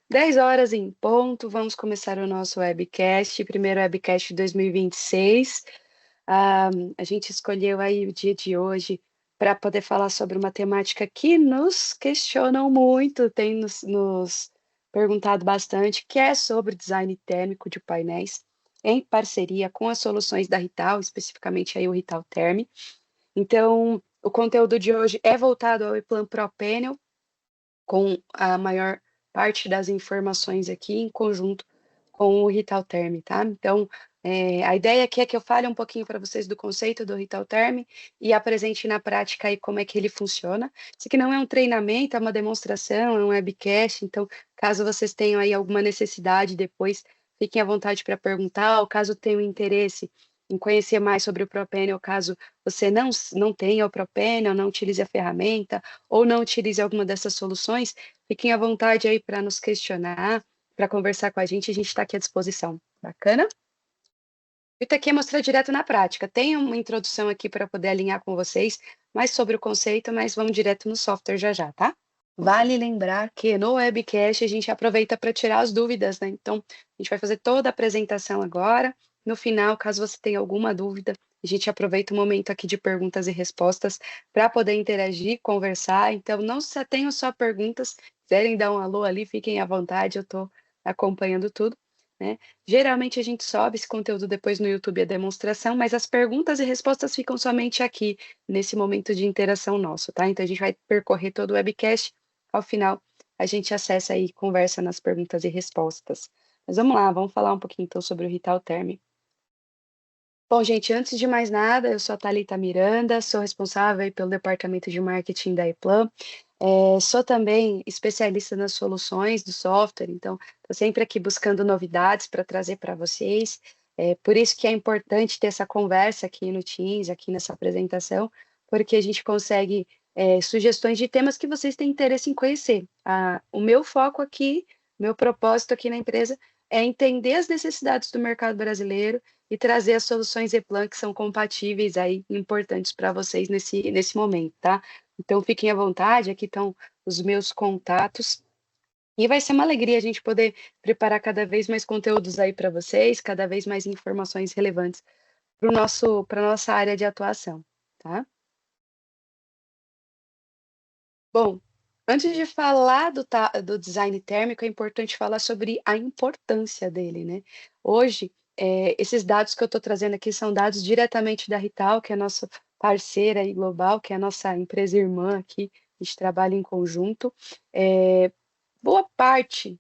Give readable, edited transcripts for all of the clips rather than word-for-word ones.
10 horas em ponto, vamos começar o nosso webcast, primeiro webcast de 2026. A gente escolheu aí o dia de hoje para poder falar sobre uma temática que nos questionam muito, tem nos perguntado bastante, que é sobre design térmico de painéis, em parceria com as soluções da Rital, especificamente aí o Rital Term. Então, o conteúdo de hoje é voltado ao ePlan Pro Panel, com a maior parte das informações aqui em conjunto com o Rital Term, tá? Então, a ideia aqui é que eu fale um pouquinho para vocês do conceito do Rital Term e apresente na prática aí como é que ele funciona. Isso aqui não é um treinamento, é uma demonstração, é um webcast, então, caso vocês tenham aí alguma necessidade depois, fiquem à vontade para perguntar, ou caso tenham interesse em conhecer mais sobre o ProPanel, caso você não tenha o ProPanel, não utilize a ferramenta, ou não utilize alguma dessas soluções, fiquem à vontade aí para nos questionar, para conversar com a gente está aqui à disposição. Bacana? Isso aqui é mostrar direto na prática. Tem uma introdução aqui para poder alinhar com vocês mais sobre o conceito, mas vamos direto no software já já, tá? Vale lembrar que no webcast a gente aproveita para tirar as dúvidas, né? Então, a gente vai fazer toda a apresentação agora. No final, caso você tenha alguma dúvida, a gente aproveita o momento aqui de perguntas e respostas para poder interagir, conversar. Então, não se atenham só a perguntas. Se quiserem dar um alô ali, fiquem à vontade, eu estou acompanhando tudo, né? Geralmente a gente sobe esse conteúdo depois no YouTube, a demonstração, mas as perguntas e respostas ficam somente aqui, nesse momento de interação nosso, tá? Então, a gente vai percorrer todo o webcast. Ao final, a gente acessa aí e conversa nas perguntas e respostas. Mas vamos lá, vamos falar um pouquinho então sobre o Rital Term. Bom, gente, antes de mais nada, eu sou a Thalita Miranda, sou responsável aí pelo departamento de marketing da ePlan. Sou também especialista nas soluções do software, então estou sempre aqui buscando novidades para trazer para vocês. Por isso que é importante ter essa conversa aqui no Teams, aqui nessa apresentação, porque a gente consegue sugestões de temas que vocês têm interesse em conhecer. O meu foco aqui, meu propósito aqui na empresa é entender as necessidades do mercado brasileiro e trazer as soluções ePlan que são compatíveis aí, importantes para vocês nesse momento, tá? Então, fiquem à vontade, aqui estão os meus contatos. E vai ser uma alegria a gente poder preparar cada vez mais conteúdos aí para vocês, cada vez mais informações relevantes para a nossa área de atuação, tá? Bom, antes de falar do design térmico, é importante falar sobre a importância dele, né? Hoje, esses dados que eu estou trazendo aqui são dados diretamente da Rital, que é a nossa parceira e global, que é a nossa empresa irmã aqui, a gente trabalha em conjunto. Boa parte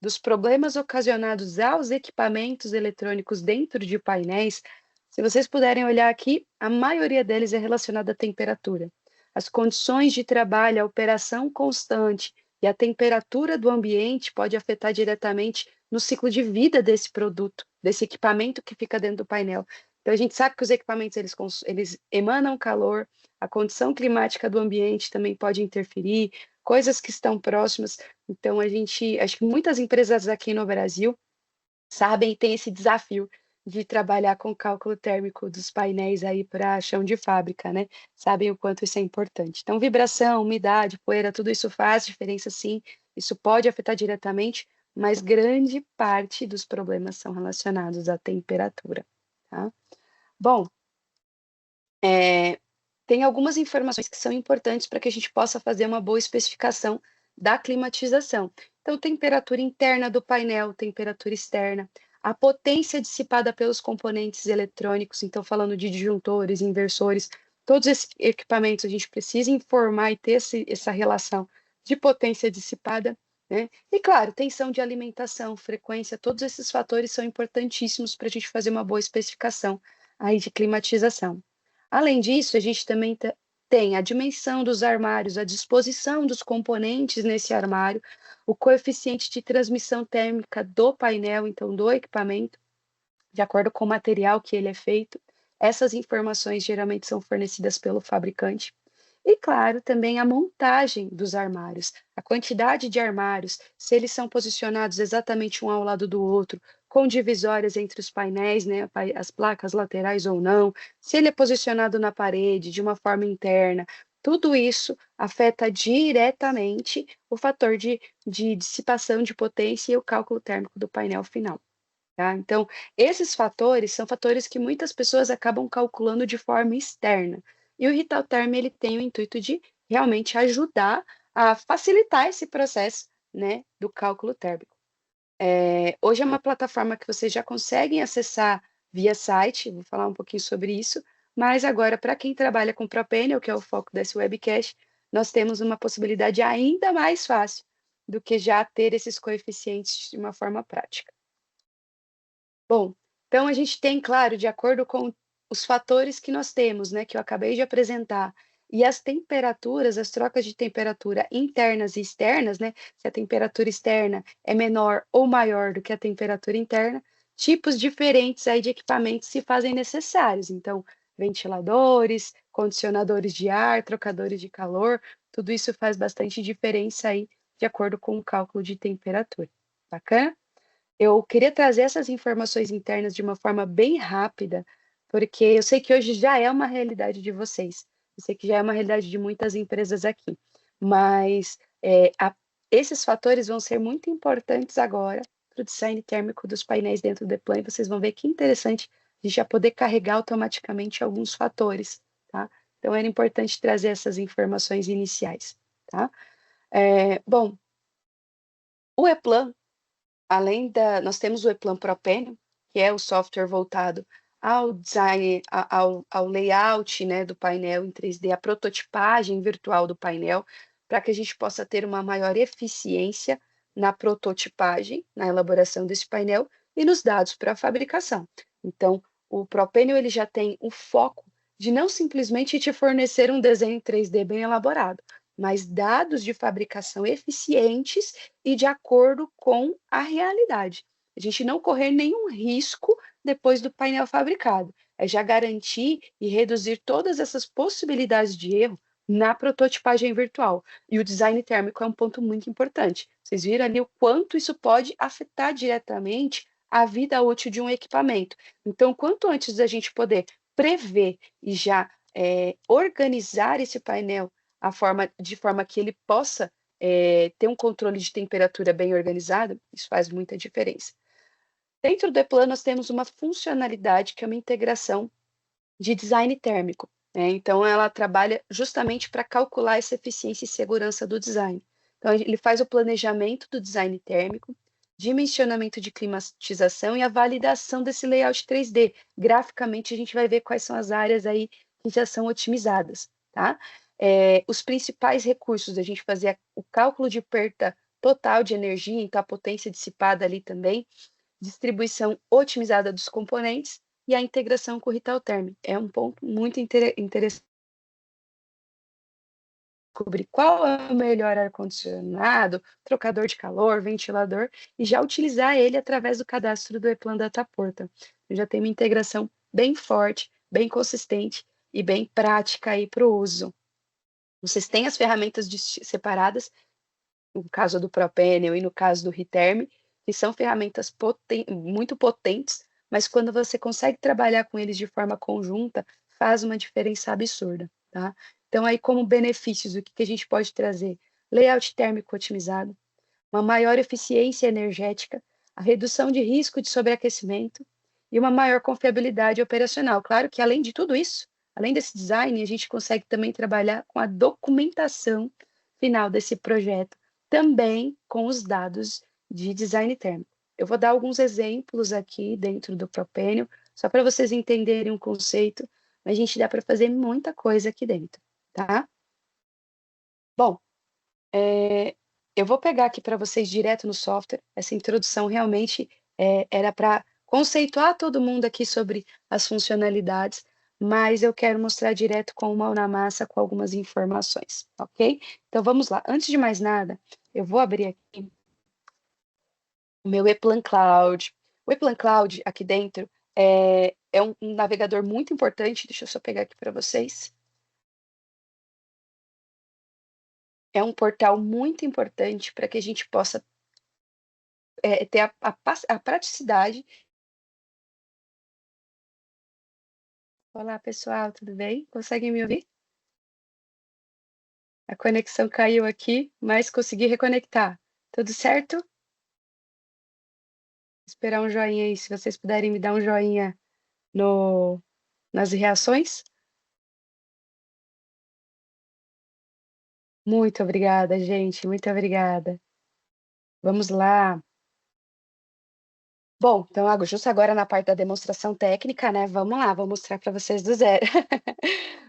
dos problemas ocasionados aos equipamentos eletrônicos dentro de painéis, se vocês puderem olhar aqui, a maioria deles é relacionada à temperatura. As condições de trabalho, a operação constante e a temperatura do ambiente pode afetar diretamente no ciclo de vida desse produto, desse equipamento que fica dentro do painel. Então, a gente sabe que os equipamentos eles emanam calor, a condição climática do ambiente também pode interferir, coisas que estão próximas. Então, acho que muitas empresas aqui no Brasil sabem e têm esse desafio de trabalhar com cálculo térmico dos painéis aí para chão de fábrica, né? Sabem o quanto isso é importante. Então, vibração, umidade, poeira, tudo isso faz diferença, sim. Isso pode afetar diretamente, mas grande parte dos problemas são relacionados à temperatura, tá? Bom, é, tem algumas informações que são importantes para que a gente possa fazer uma boa especificação da climatização. Então, temperatura interna do painel, temperatura externa, a potência dissipada pelos componentes eletrônicos, então, falando de disjuntores, inversores, todos esses equipamentos a gente precisa informar e ter essa relação de potência dissipada, né? E, claro, tensão de alimentação, frequência, todos esses fatores são importantíssimos para a gente fazer uma boa especificação aí de climatização. Além disso, a gente também tem a dimensão dos armários, a disposição dos componentes nesse armário, o coeficiente de transmissão térmica do painel, então do equipamento, de acordo com o material que ele é feito. Essas informações geralmente são fornecidas pelo fabricante. E, claro, também a montagem dos armários, a quantidade de armários, se eles são posicionados exatamente um ao lado do outro, com divisórias entre os painéis, né, as placas laterais ou não, se ele é posicionado na parede, de uma forma interna, tudo isso afeta diretamente o fator de dissipação de potência e o cálculo térmico do painel final. Tá? Então, esses fatores são fatores que muitas pessoas acabam calculando de forma externa. E o Ritalterm ele tem o intuito de realmente ajudar a facilitar esse processo, né, do cálculo térmico. Hoje é uma plataforma que vocês já conseguem acessar via site, vou falar um pouquinho sobre isso, mas agora, para quem trabalha com Propanel, que é o foco desse webcast, nós temos uma possibilidade ainda mais fácil do que já ter esses coeficientes de uma forma prática. Bom, então a gente tem, claro, de acordo com os fatores que nós temos, né, que eu acabei de apresentar, e as temperaturas, as trocas de temperatura internas e externas, né, se a temperatura externa é menor ou maior do que a temperatura interna, tipos diferentes aí de equipamentos se fazem necessários. Então, ventiladores, condicionadores de ar, trocadores de calor, tudo isso faz bastante diferença aí de acordo com o cálculo de temperatura. Bacana? Eu queria trazer essas informações internas de uma forma bem rápida, porque eu sei que hoje já é uma realidade de vocês, eu sei que já é uma realidade de muitas empresas aqui, mas esses fatores vão ser muito importantes agora para o design térmico dos painéis dentro do Eplan, e vocês vão ver que interessante a gente já poder carregar automaticamente alguns fatores, tá? Então era importante trazer essas informações iniciais, tá? Bom, o Eplan nós temos o ePlan Propenio, que é o software voltado ao design, ao layout, né, do painel em 3D, a prototipagem virtual do painel, para que a gente possa ter uma maior eficiência na prototipagem, na elaboração desse painel e nos dados para a fabricação. Então, o Propenio ele já tem o foco de não simplesmente te fornecer um desenho 3D bem elaborado, mas dados de fabricação eficientes e de acordo com a realidade. A gente não correr nenhum risco depois do painel fabricado. É já garantir e reduzir todas essas possibilidades de erro na prototipagem virtual. E o design térmico é um ponto muito importante. Vocês viram ali o quanto isso pode afetar diretamente a vida útil de um equipamento. Então, quanto antes da gente poder prever e já organizar esse painel de forma que ele possa ter um controle de temperatura bem organizado, isso faz muita diferença. Dentro do ePlan, nós temos uma funcionalidade que é uma integração de design térmico, né? Então, ela trabalha justamente para calcular essa eficiência e segurança do design. Então, ele faz o planejamento do design térmico, dimensionamento de climatização e a validação desse layout 3D. Graficamente, a gente vai ver quais são as áreas aí que já são otimizadas, tá? Os principais recursos, a gente fazer o cálculo de perda total de energia, então a potência dissipada ali também, distribuição otimizada dos componentes e a integração com o Ritalterm. É um ponto muito interessante descobrir qual é o melhor ar-condicionado, trocador de calor, ventilador, e já utilizar ele através do cadastro do ePlan Data Portal. Já tem uma integração bem forte, bem consistente e bem prática aí para o uso. Vocês têm as ferramentas separadas, no caso do Propanel e no caso do Riterm, que são ferramentas muito potentes, mas quando você consegue trabalhar com eles de forma conjunta, faz uma diferença absurda, tá? Então, aí, como benefícios, o que que a gente pode trazer? Layout térmico otimizado, uma maior eficiência energética, a redução de risco de sobreaquecimento e uma maior confiabilidade operacional. Claro que, além de tudo isso, além desse design, a gente consegue também trabalhar com a documentação final desse projeto, também com os dados de design térmico. Eu vou dar alguns exemplos aqui dentro do Propenio, só para vocês entenderem o conceito, mas a gente dá para fazer muita coisa aqui dentro, tá? Bom, eu vou pegar aqui para vocês direto no software. Essa introdução realmente era para conceituar todo mundo aqui sobre as funcionalidades, mas eu quero mostrar direto com mão na massa com algumas informações, ok? Então vamos lá. Antes de mais nada, eu vou abrir aqui o meu ePlan Cloud. O ePlan Cloud aqui dentro é um navegador muito importante. Deixa eu só pegar aqui para vocês. É um portal muito importante para que a gente possa ter a praticidade. Olá, pessoal, tudo bem? Conseguem me ouvir? A conexão caiu aqui, mas consegui reconectar. Tudo certo? Esperar um joinha aí, se vocês puderem me dar um joinha no, nas reações. Muito obrigada, gente, muito obrigada. Vamos lá. Bom, então justo agora na parte da demonstração técnica, né? Vamos lá, vou mostrar para vocês do zero.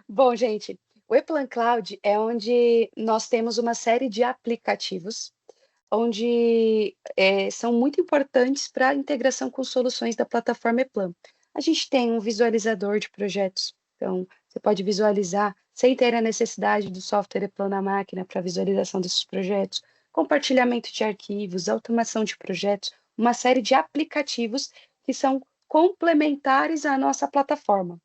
Bom, gente, o ePlan Cloud é onde nós temos uma série de aplicativos, onde são muito importantes para a integração com soluções da plataforma ePlan. A gente tem um visualizador de projetos, então você pode visualizar sem ter a necessidade do software ePlan na máquina para visualização desses projetos, compartilhamento de arquivos, automação de projetos, uma série de aplicativos que são complementares à nossa plataforma.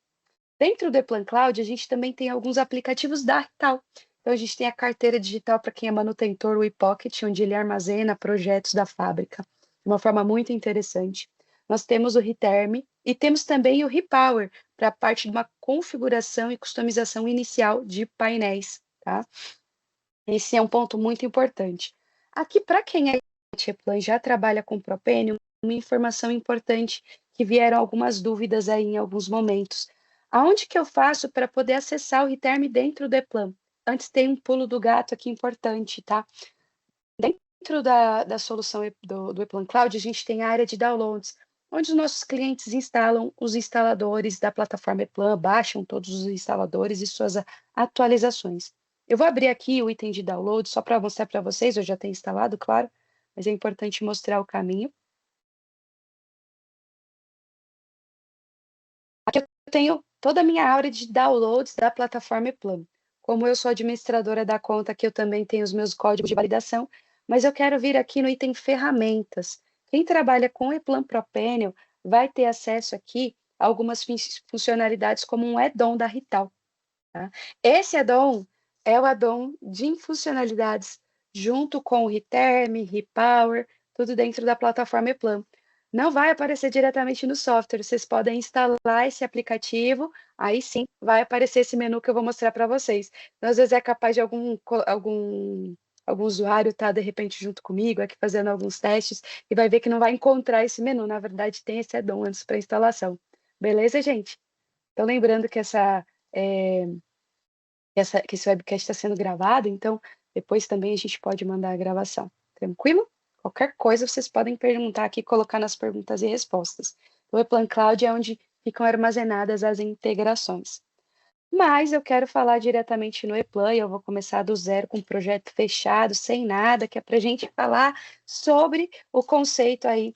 Dentro do ePlan Cloud, a gente também tem alguns aplicativos da Rital. Então, a gente tem a carteira digital para quem é manutentor, o ePocket, onde ele armazena projetos da fábrica, de uma forma muito interessante. Nós temos o Riterm e temos também o Repower, para a parte de uma configuração e customização inicial de painéis, tá? Esse é um ponto muito importante. Aqui, para quem é ePlan já trabalha com Propênio, uma informação importante que vieram algumas dúvidas aí em alguns momentos. Aonde que eu faço para poder acessar o Riterm dentro do ePlan? Antes tem um pulo do gato aqui importante, tá? Dentro da solução do ePlan Cloud, a gente tem a área de downloads, onde os nossos clientes instalam os instaladores da plataforma ePlan, baixam todos os instaladores e suas atualizações. Eu vou abrir aqui o item de download só para mostrar para vocês, eu já tenho instalado, claro, mas é importante mostrar o caminho. Aqui eu tenho toda a minha área de downloads da plataforma ePlan. Como eu sou administradora da conta, aqui eu também tenho os meus códigos de validação, mas eu quero vir aqui no item ferramentas. Quem trabalha com ePlan Propênio vai ter acesso aqui a algumas funcionalidades como um add-on da Rital. Tá? Esse add-on é o add-on de funcionalidades junto com o Riterm, Repower, tudo dentro da plataforma ePlan. Não vai aparecer diretamente no software, vocês podem instalar esse aplicativo, aí sim vai aparecer esse menu que eu vou mostrar para vocês. Então, às vezes é capaz de algum usuário estar, de repente, junto comigo, aqui fazendo alguns testes, e vai ver que não vai encontrar esse menu. Na verdade, tem esse add-on antes para instalação. Beleza, gente? Então, lembrando que é, que esse webcast está sendo gravado, então depois também a gente pode mandar a gravação. Tranquilo? Qualquer coisa vocês podem perguntar aqui, colocar nas perguntas e respostas. O ePlan Cloud é onde ficam armazenadas as integrações. Mas eu quero falar diretamente no ePlan e eu vou começar do zero com um projeto fechado, sem nada, que é para a gente falar sobre o conceito aí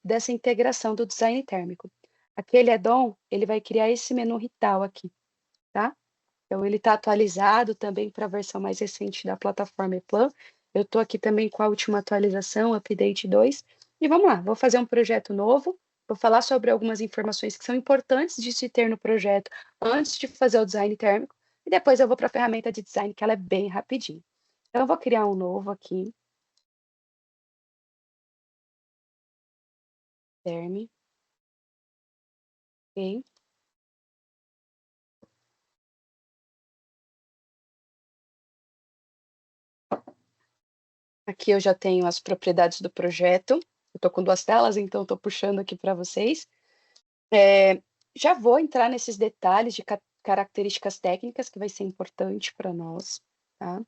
dessa integração do design térmico. Aquele add-on, ele vai criar esse menu Rital aqui, tá? Então, ele está atualizado também para a versão mais recente da plataforma ePlan. Eu estou aqui também com a última atualização, Update 2. E vamos lá, vou fazer um projeto novo, vou falar sobre algumas informações que são importantes de se ter no projeto antes de fazer o design térmico, e depois eu vou para a ferramenta de design, que ela é bem rapidinho. Então, eu vou criar um novo aqui, term, ok? Aqui eu já tenho as propriedades do projeto, eu estou com duas telas, então estou puxando aqui para vocês. Já vou entrar nesses detalhes de características técnicas, que vai ser importante para nós, tá?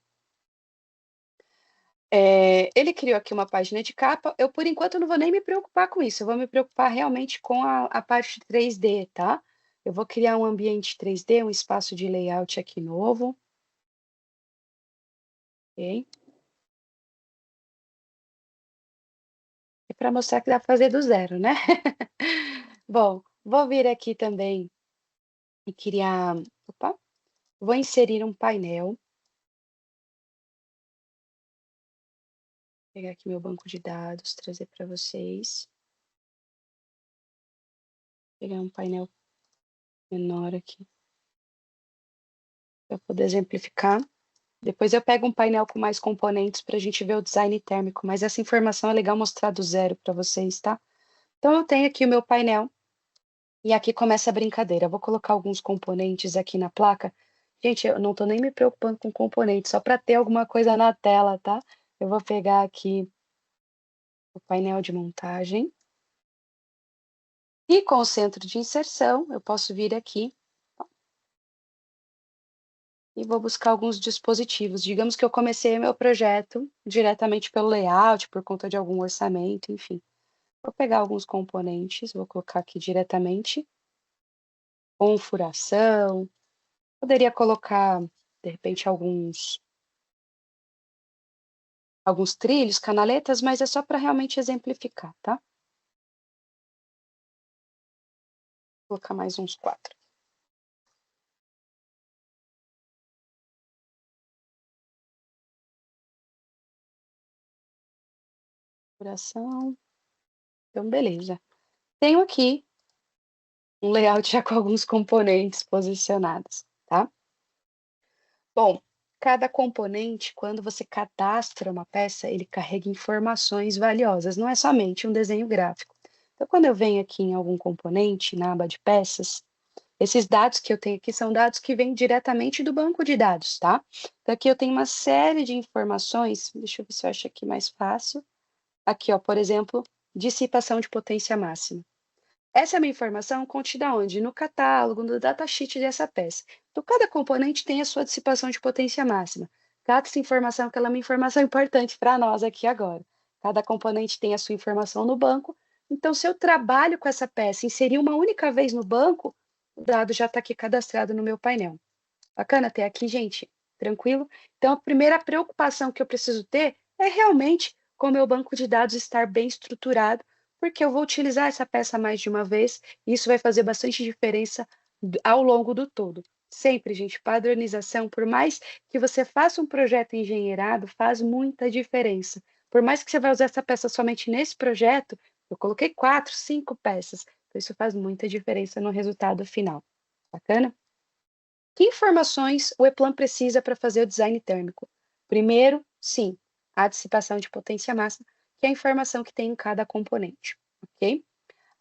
Ele criou aqui uma página de capa, eu por enquanto não vou nem me preocupar com isso, eu vou me preocupar realmente com a parte 3D, tá? Eu vou criar um ambiente 3D, um espaço de layout aqui novo, ok? É para mostrar que dá para fazer do zero, né? Bom, vou vir aqui também e criar, opa, vou inserir um painel. Pegar aqui meu banco de dados, trazer para vocês. Pegar um painel menor aqui para poder exemplificar. Depois eu pego um painel com mais componentes para a gente ver o design térmico, mas essa informação é legal mostrar do zero para vocês, tá? Então eu tenho aqui o meu painel e aqui começa a brincadeira. Eu vou colocar alguns componentes aqui na placa Gente, eu não estou nem me preocupando com componente, só para ter alguma coisa na tela, tá? Eu vou pegar aqui o painel de montagem. E com o centro de inserção, eu posso vir aqui e vou buscar alguns dispositivos. Digamos que eu comecei meu projeto diretamente pelo layout, por conta de algum orçamento, enfim. Vou pegar alguns componentes, vou colocar aqui diretamente, com furação. Poderia colocar, de repente, alguns trilhos, canaletas, mas é só para realmente exemplificar, tá? Vou colocar mais uns 4. Furação. Então, beleza. Tenho aqui um layout já com alguns componentes posicionados, tá? Bom, cada componente, quando você cadastra uma peça, ele carrega informações valiosas, não é somente um desenho gráfico. Então, quando eu venho aqui em algum componente, na aba de peças, esses dados que eu tenho aqui são dados que vêm diretamente do banco de dados, tá? Então, aqui eu tenho uma série de informações, deixa eu ver se eu acho aqui mais fácil. Aqui, ó, por exemplo, dissipação de potência máxima. Essa é uma informação contida onde? No catálogo, no datasheet dessa peça. Então, cada componente tem a sua dissipação de potência máxima. Cada informação, que ela é uma informação importante para nós aqui agora. Cada componente tem a sua informação no banco. Então, se eu trabalho com essa peça, inserir uma única vez no banco, o dado já está aqui cadastrado no meu painel. Bacana até aqui, gente? Tranquilo? Então, a primeira preocupação que eu preciso ter é realmente com o meu banco de dados estar bem estruturado, porque eu vou utilizar essa peça mais de uma vez, e isso vai fazer bastante diferença ao longo do todo. Sempre, gente, padronização, por mais que você faça um projeto engenheirado, faz muita diferença. Por mais que você vai usar essa peça somente nesse projeto, eu coloquei 4, 5 peças, então isso faz muita diferença no resultado final. Bacana? Que informações o E-Plan precisa para fazer o design térmico? Primeiro, sim, a dissipação de potência máxima, que é a informação que tem em cada componente, ok?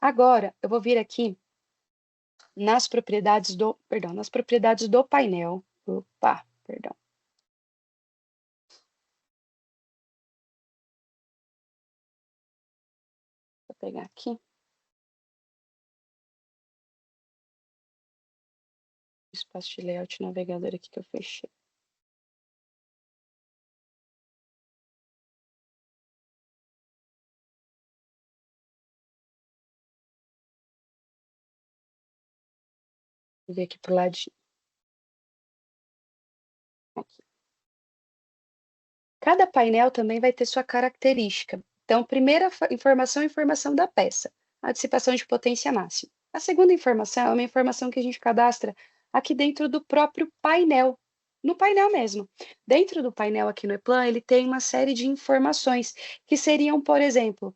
Agora, eu vou vir aqui nas propriedades do painel. Opa, perdão. Vou pegar aqui. O espaço de layout navegador aqui que eu fechei. Vou vir aqui pro ladinho. Aqui. Cada painel também vai ter sua característica. Então, primeira informação é a informação da peça, a dissipação de potência máxima. A segunda informação é uma informação que a gente cadastra aqui dentro do próprio painel, no painel mesmo. Dentro do painel aqui no E-Plan, ele tem uma série de informações que seriam, por exemplo,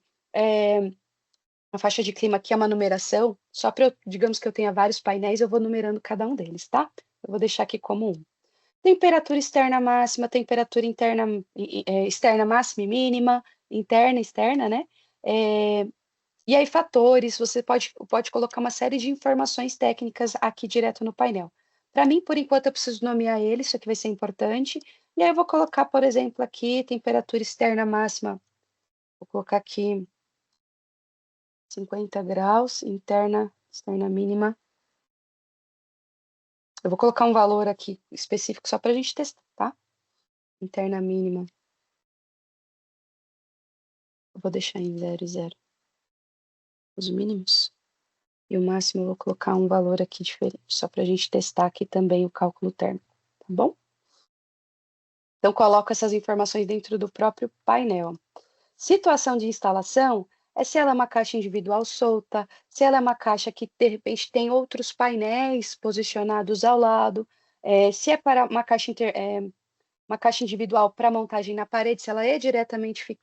a faixa de clima aqui é uma numeração, só para eu, digamos que eu tenha vários painéis, eu vou numerando cada um deles, tá? Eu vou deixar aqui como um. Temperatura externa máxima, temperatura interna, externa máxima e mínima, interna e externa, né? E aí, fatores, você pode colocar uma série de informações técnicas aqui direto no painel. Para mim, por enquanto, eu preciso nomear ele, isso aqui vai ser importante. E aí, eu vou colocar, por exemplo, aqui, temperatura externa máxima. Vou colocar aqui 50 graus, externa mínima. Eu vou colocar um valor aqui específico só para a gente testar, tá? Interna mínima. Eu vou deixar em 0 e 0. Os mínimos. E o máximo eu vou colocar um valor aqui diferente, só para a gente testar aqui também o cálculo térmico, tá bom? Então, coloco essas informações dentro do próprio painel. Situação de instalação é se ela é uma caixa individual solta, se ela é uma caixa que, de repente, tem outros painéis posicionados ao lado, se é para uma caixa individual para montagem na parede, se ela é diretamente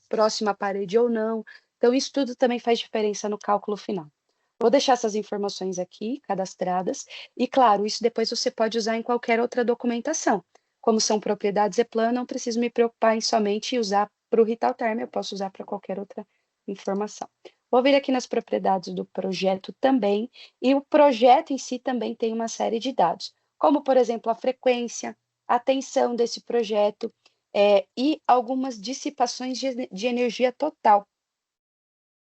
próxima à parede ou não. Então, isso tudo também faz diferença no cálculo final. Vou deixar essas informações aqui cadastradas, e claro, isso depois você pode usar em qualquer outra documentação. Como são propriedades E-Plan, não preciso me preocupar em somente usar para o Ritalterm, eu posso usar para qualquer outra informação. Vou vir aqui nas propriedades do projeto também, e o projeto em si também tem uma série de dados. como, por exemplo, a frequência, a tensão desse projeto, e algumas dissipações de energia total.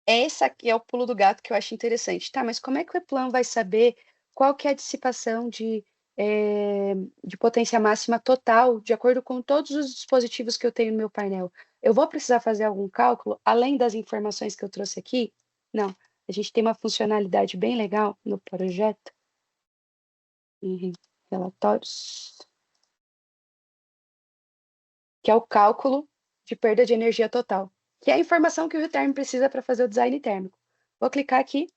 Essa aqui é o pulo do gato que eu acho interessante. Tá, mas como é que o E-Plan vai saber qual que é a dissipação de potência máxima total, de acordo com todos os dispositivos que eu tenho no meu painel? Eu vou precisar fazer algum cálculo, além das informações que eu trouxe aqui? Não. A gente tem uma funcionalidade bem legal no projeto, em relatórios, que é o cálculo de perda de energia total, que é a informação que o Reterm precisa para fazer o design térmico. Vou clicar aqui.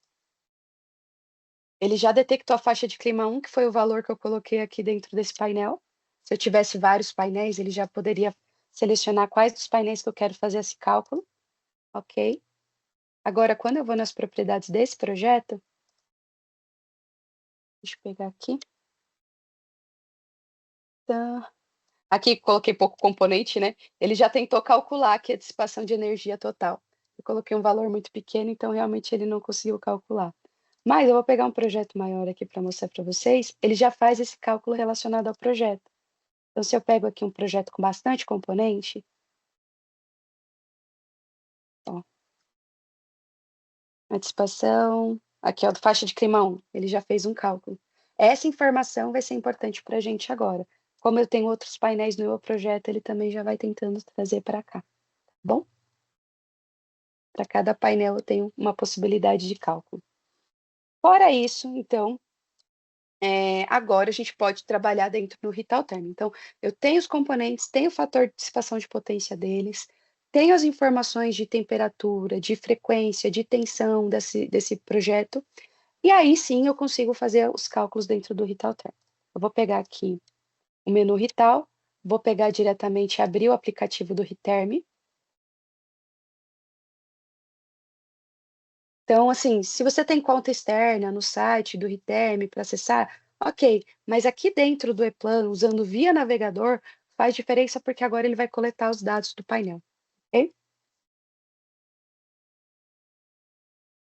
Ele já detectou a faixa de clima 1, que foi o valor que eu coloquei aqui dentro desse painel. Se eu tivesse vários painéis, ele já poderia selecionar quais dos painéis que eu quero fazer esse cálculo. Ok? Agora, quando eu vou nas propriedades desse projeto, deixa eu pegar aqui. Tá. Aqui coloquei pouco componente, né? Ele já tentou calcular aqui a dissipação de energia total. Eu coloquei um valor muito pequeno, então realmente ele não conseguiu calcular. Mas eu vou pegar um projeto maior aqui para mostrar para vocês. Ele já faz esse cálculo relacionado ao projeto. Então, se eu pego aqui um projeto com bastante componente, ó, a dissipação, aqui, ó, faixa de clima 1, ele já fez um cálculo. Essa informação vai ser importante para a gente agora. Como eu tenho outros painéis no meu projeto, ele também já vai tentando trazer para cá, tá bom? Para cada painel eu tenho uma possibilidade de cálculo. Fora isso, então, agora a gente pode trabalhar dentro do Ritalterm. Então, eu tenho os componentes, tenho o fator de dissipação de potência deles, tenho as informações de temperatura, de frequência, de tensão desse projeto, e aí sim eu consigo fazer os cálculos dentro do Ritalterm. Eu vou pegar aqui o menu Rital, vou pegar diretamente, abrir o aplicativo do Riterm. Então, assim, se você tem conta externa no site do Riterm para acessar, ok, mas aqui dentro do E-Plan, usando via navegador, faz diferença porque agora ele vai coletar os dados do painel, ok?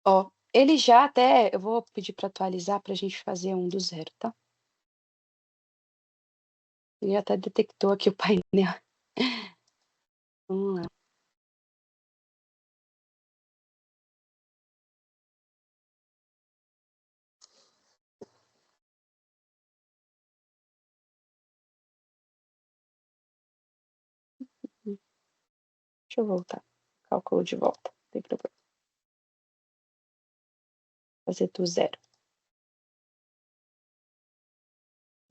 Ó, ele já até, eu vou pedir para atualizar para a gente fazer um do zero, tá? Ele até detectou aqui o painel. Vamos lá. Deixa eu voltar. Cálculo de volta, não tem problema. Fazer do zero.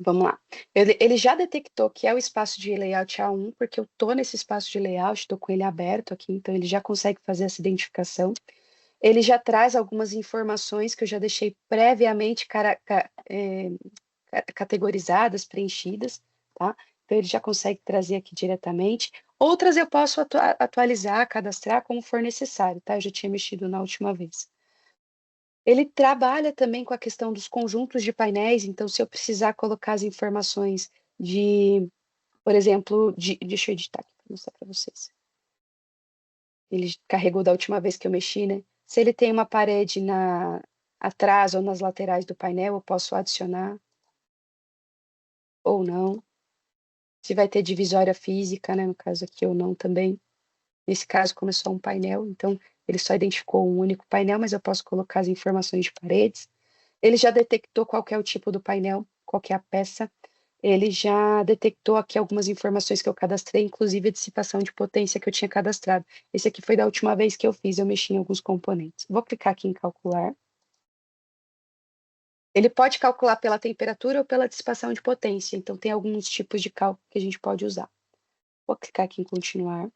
Vamos lá. Ele já detectou que é o espaço de layout A1, porque eu estou nesse espaço de layout, estou com ele aberto aqui, então ele já consegue fazer essa identificação. Ele já traz algumas informações que eu já deixei previamente categorizadas, preenchidas, tá? Então ele já consegue trazer aqui diretamente. Outras eu posso atualizar, cadastrar como for necessário, tá? Eu já tinha mexido na última vez. Ele trabalha também com a questão dos conjuntos de painéis, então se eu precisar colocar as informações de, por exemplo, deixa eu editar aqui para mostrar para vocês. Ele carregou da última vez que eu mexi, né? Se ele tem uma parede atrás ou nas laterais do painel, eu posso adicionar ou não. Se vai ter divisória física, né? No caso aqui ou não também. Nesse caso, como é só um painel, então ele só identificou um único painel, mas eu posso colocar as informações de paredes. Ele já detectou qual que é o tipo do painel, qual que é a peça. Ele já detectou aqui algumas informações que eu cadastrei, inclusive a dissipação de potência que eu tinha cadastrado. Esse aqui foi da última vez que eu fiz, eu mexi em alguns componentes. Vou clicar aqui em calcular. Ele pode calcular pela temperatura ou pela dissipação de potência, então tem alguns tipos de cálculo que a gente pode usar. Vou clicar aqui em continuar.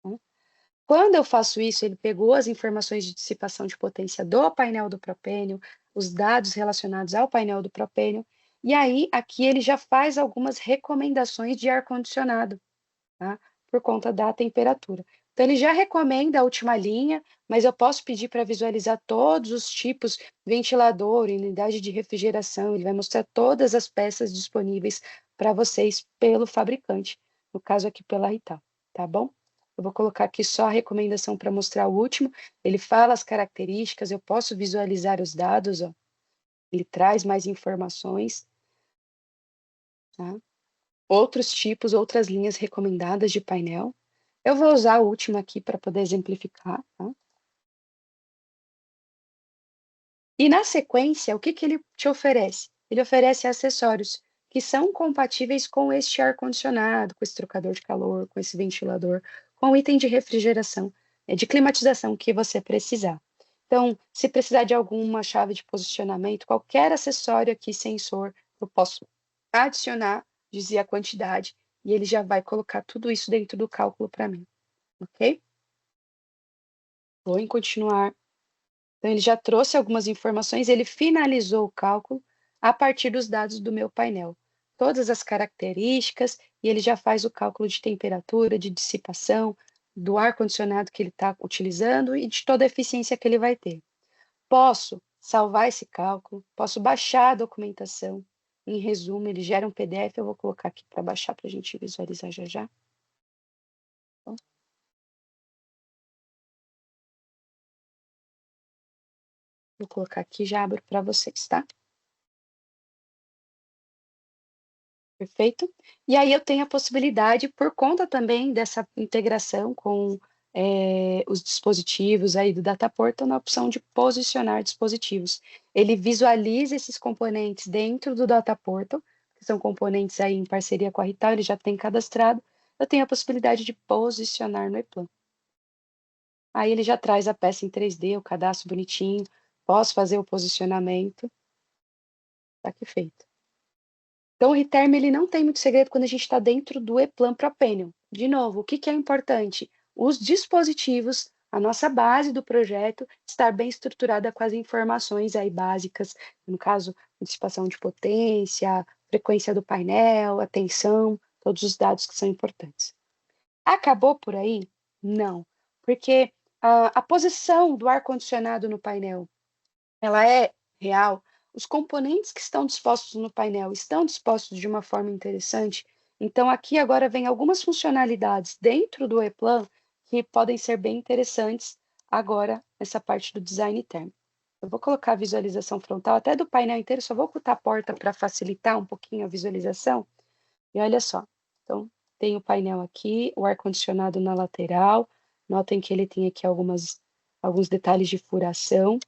Tá? Quando eu faço isso, ele pegou as informações de dissipação de potência do painel do propênio, os dados relacionados ao painel do propênio, e aí aqui ele já faz algumas recomendações de ar-condicionado, tá? Por conta da temperatura. Então ele já recomenda a última linha, mas eu posso pedir para visualizar todos os tipos, ventilador, unidade de refrigeração, ele vai mostrar todas as peças disponíveis para vocês pelo fabricante, no caso aqui pela Rital, tá bom? Eu vou colocar aqui só a recomendação para mostrar o último. Ele fala as características, eu posso visualizar os dados, ó. Ele traz mais informações, tá? Outros tipos, outras linhas recomendadas de painel. Eu vou usar a última aqui para poder exemplificar, tá? E na sequência, o que que ele te oferece? Ele oferece acessórios que são compatíveis com este ar-condicionado, com esse trocador de calor, com esse ventilador, com o item de refrigeração, de climatização que você precisar. Então, se precisar de alguma chave de posicionamento, qualquer acessório aqui, sensor, eu posso adicionar, dizer a quantidade, e ele já vai colocar tudo isso dentro do cálculo para mim, ok? Vou em continuar. Então, ele já trouxe algumas informações, ele finalizou o cálculo a partir dos dados do meu painel. Todas as características, e ele já faz o cálculo de temperatura, de dissipação, do ar-condicionado que ele está utilizando e de toda a eficiência que ele vai ter. Posso salvar esse cálculo, posso baixar a documentação. Em resumo, ele gera um PDF, eu vou colocar aqui para baixar para a gente visualizar já já. Então, vou colocar aqui e já abro para vocês, tá? Perfeito? E aí eu tenho a possibilidade, por conta também dessa integração com os dispositivos aí do Data Portal, na opção de posicionar dispositivos. Ele visualiza esses componentes dentro do Data Portal, que são componentes aí em parceria com a Rital, ele já tem cadastrado. Eu tenho a possibilidade de posicionar no ePlan. Aí ele já traz a peça em 3D, o cadastro bonitinho, posso fazer o posicionamento, tá aqui feito. Então, o Reterm ele não tem muito segredo quando a gente está dentro do ePlan Propanion. De novo, o que que é importante? Os dispositivos, a nossa base do projeto, estar bem estruturada com as informações aí básicas, no caso, dissipação de potência, frequência do painel, a tensão, todos os dados que são importantes. Acabou por aí? Não, porque a posição do ar-condicionado no painel ela é real, os componentes que estão dispostos no painel estão dispostos de uma forma interessante. Então, aqui agora vem algumas funcionalidades dentro do ePlan que podem ser bem interessantes agora nessa parte do design térmico. Eu vou colocar a visualização frontal até do painel inteiro, só vou ocultar a porta para facilitar um pouquinho a visualização. E olha só, então tem o painel aqui, o ar-condicionado na lateral. Notem que ele tem aqui alguns detalhes de furação.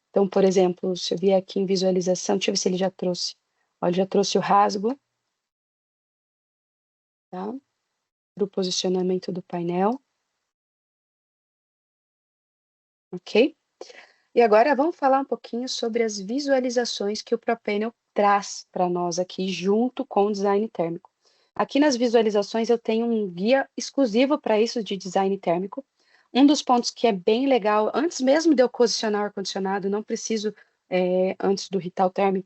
Então, por exemplo, se eu vier aqui em visualização, deixa eu ver se ele já trouxe. Olha, já trouxe o rasgo, tá? Para o posicionamento do painel, ok? E agora vamos falar um pouquinho sobre as visualizações que o ProPanel traz para nós aqui, junto com o design térmico. Aqui nas visualizações eu tenho um guia exclusivo para isso de design térmico. Um dos pontos que é bem legal, antes mesmo de eu posicionar o ar-condicionado, não preciso, antes do Rital Therm,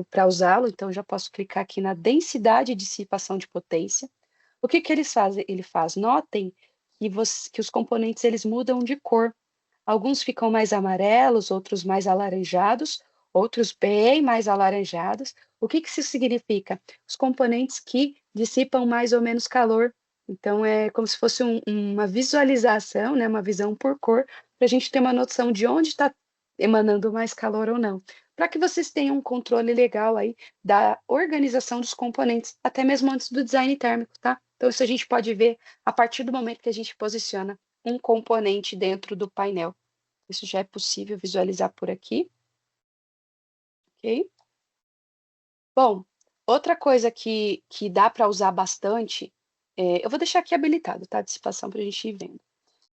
para usá-lo, então eu já posso clicar aqui na densidade e dissipação de potência. O que que eles fazem? Ele faz, notem que os componentes eles mudam de cor. Alguns ficam mais amarelos, outros mais alaranjados, outros bem mais alaranjados. O que que isso significa? Os componentes que dissipam mais ou menos calor. Então, é como se fosse uma visualização, né, uma visão por cor, para a gente ter uma noção de onde está emanando mais calor ou não. Para que vocês tenham um controle legal aí da organização dos componentes, até mesmo antes do design térmico, tá? Então, isso a gente pode ver a partir do momento que a gente posiciona um componente dentro do painel. Isso já é possível visualizar por aqui, ok? Bom, outra coisa que dá para usar bastante, eu vou deixar aqui habilitado, tá? Dissipação para a gente ir vendo.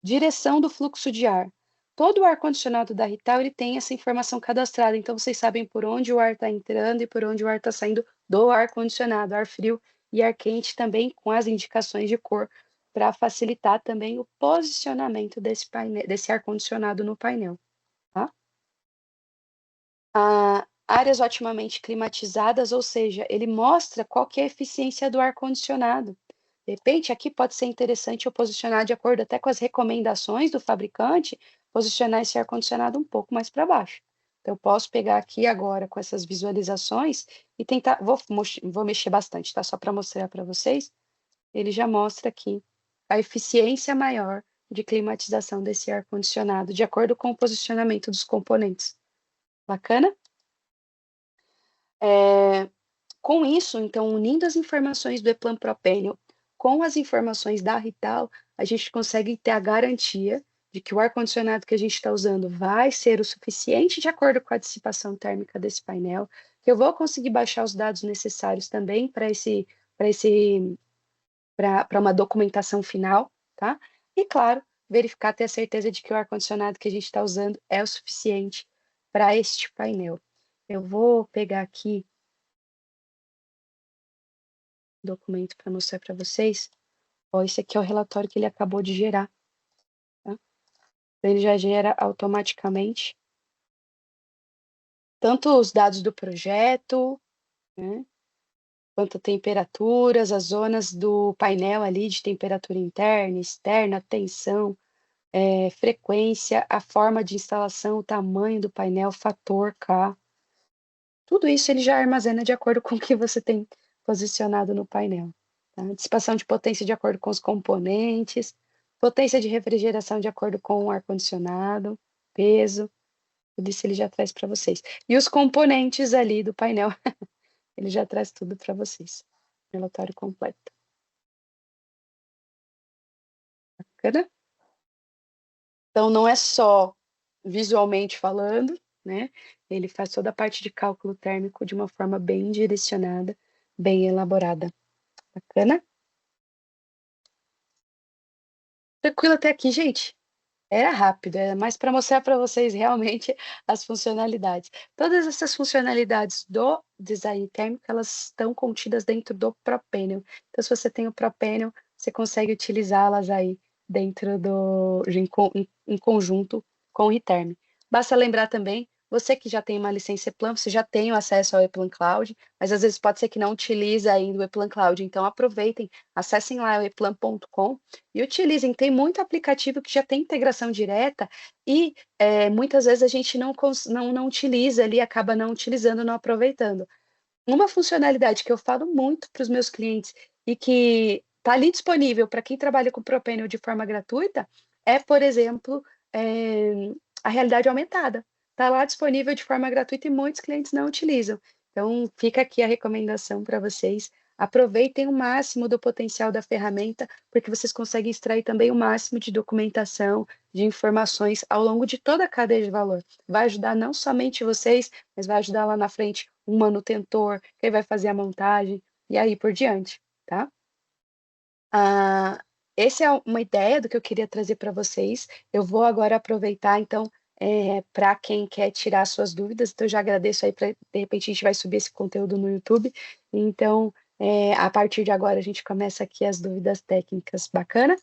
Direção do fluxo de ar. Todo o ar-condicionado da Rital ele tem essa informação cadastrada, então vocês sabem por onde o ar está entrando e por onde o ar está saindo do ar-condicionado, ar frio e ar quente também com as indicações de cor para facilitar também o posicionamento desse ar-condicionado no painel, tá? Áreas otimamente climatizadas, ou seja, ele mostra qual que é a eficiência do ar-condicionado. De repente, aqui pode ser interessante eu posicionar de acordo até com as recomendações do fabricante, posicionar esse ar-condicionado um pouco mais para baixo. Então, eu posso pegar aqui agora com essas visualizações e tentar, vou mexer bastante, tá? Só para mostrar para vocês, ele já mostra aqui a eficiência maior de climatização desse ar-condicionado, de acordo com o posicionamento dos componentes. Bacana? Com isso, então, unindo as informações do E-Plan Propênio com as informações da Rital, a gente consegue ter a garantia de que o ar-condicionado que a gente está usando vai ser o suficiente de acordo com a dissipação térmica desse painel, que eu vou conseguir baixar os dados necessários também para uma documentação final, tá? E, claro, verificar, ter a certeza de que o ar-condicionado que a gente está usando é o suficiente para este painel. Eu vou pegar aqui o documento para mostrar para vocês. Ó, esse aqui é o relatório que ele acabou de gerar, tá? Ele já gera automaticamente tanto os dados do projeto, né, quanto temperaturas, as zonas do painel ali de temperatura interna, externa, tensão, frequência, a forma de instalação, o tamanho do painel, fator K. Tudo isso ele já armazena de acordo com o que você tem posicionado no painel, tá? Dissipação de potência de acordo com os componentes, potência de refrigeração de acordo com o ar-condicionado, peso, tudo isso ele já traz para vocês. E os componentes ali do painel, ele já traz tudo para vocês. Relatório completo. Bacana? Então, não é só visualmente falando, né? Ele faz toda a parte de cálculo térmico de uma forma bem direcionada, bem elaborada. Bacana? Tranquilo até aqui, gente? Era rápido, era mais para mostrar para vocês realmente as funcionalidades. Todas essas funcionalidades do design térmico, elas estão contidas dentro do Propanion. Então, se você tem o Propanion, você consegue utilizá-las aí dentro em conjunto com o eTerm. Basta lembrar também, você que já tem uma licença ePlan, você já tem o acesso ao ePlan Cloud, mas às vezes pode ser que não utilize ainda o ePlan Cloud. Então, aproveitem, acessem lá o eplan.com e utilizem. Tem muito aplicativo que já tem integração direta e muitas vezes a gente não utiliza ali, acaba não utilizando, não aproveitando. Uma funcionalidade que eu falo muito para os meus clientes e que está ali disponível para quem trabalha com Propênio de forma gratuita é, por exemplo, a realidade aumentada. Está lá disponível de forma gratuita e muitos clientes não utilizam. Então, fica aqui a recomendação para vocês. Aproveitem o máximo do potencial da ferramenta, porque vocês conseguem extrair também o máximo de documentação, de informações ao longo de toda a cadeia de valor. Vai ajudar não somente vocês, mas vai ajudar lá na frente um manutentor, quem vai fazer a montagem, e aí por diante, tá? Ah, essa é uma ideia do que eu queria trazer para vocês. Eu vou agora aproveitar, então, para quem quer tirar suas dúvidas, então eu já agradeço aí, de repente a gente vai subir esse conteúdo no YouTube, então, a partir de agora a gente começa aqui as dúvidas técnicas, bacana?